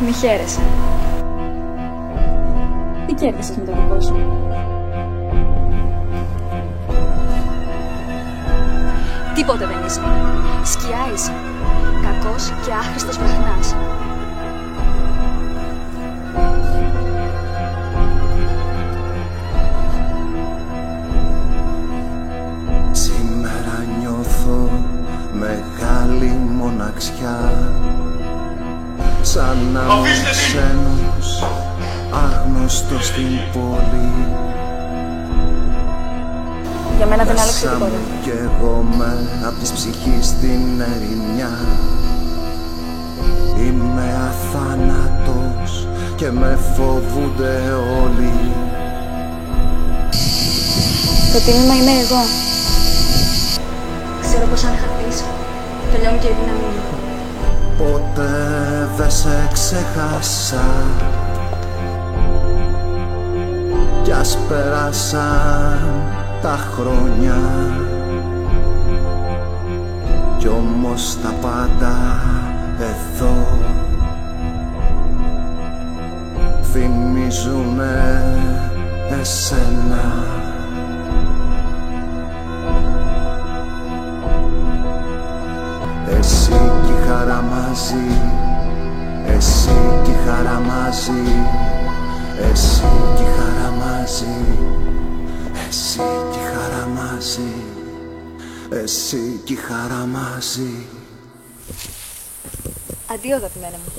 Μη χαίρεσαι. Τι κέρδισες με το δικό σου? Τίποτε δεν είσαι. Σκιά είσαι. Κακός και άχρηστος βραχνάς. Σήμερα νιώθω μεγάλη μοναξιά, σαν να είμαι ξένος, άγνωστος στην πόλη. Για μένα δεν άλλαξε τίποτα. Κι εγώ απ' της ψυχής στην ερημιά. Είμαι αθάνατος και με φοβούνται όλοι. Το τίμημα είμαι εγώ. Ξέρω πως αν χαθείς, τελειώνει και η δύναμη μου. Ποτέ δεν σε ξεχάσα, κι ας πέρασαν τα χρόνια, κι όμως τα πάντα εδώ θυμίζουνε εσένα. Εσύ κι η χαρά μαζί, εσύ κι η χαρά μαζί, εσύ κι η χαρά μαζί, εσύ κι η χαρά μαζί, εσύ κι η χαρά μαζί. Αντίο, αγαπημένα μου.